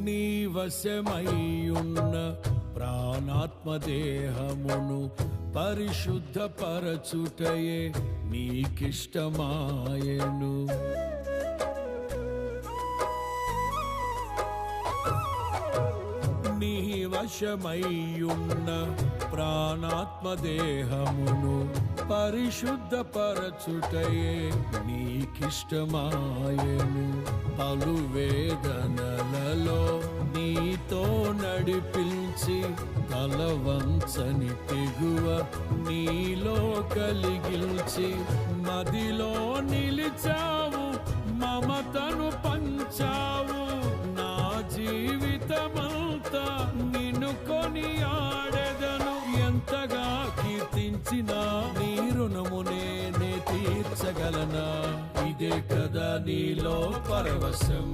నీ వశమయ్యున్న ప్రాణాత్మదేహమును పరిశుద్ధపరచుటయే నీకిష్టమాయెను. నీ వశమయ్యున్న ప్రాణాత్మదేహమును పరిశుద్ధపరచుటయే నీకిష్టమాయెను. పలు వేదనలలో నీతో నడిపించి తలవంచని తెగువ నీలో కలిగిల్చి మదిలో నిలిచావు, మమతను పంచావు. నా జీవితమంతా నిన్ను కొనియాడెదను. ఎంతగా కీర్తించినా నీ రుణము నేనే తీర్చగలనా? ఇదే కదా నీలో పరవశం.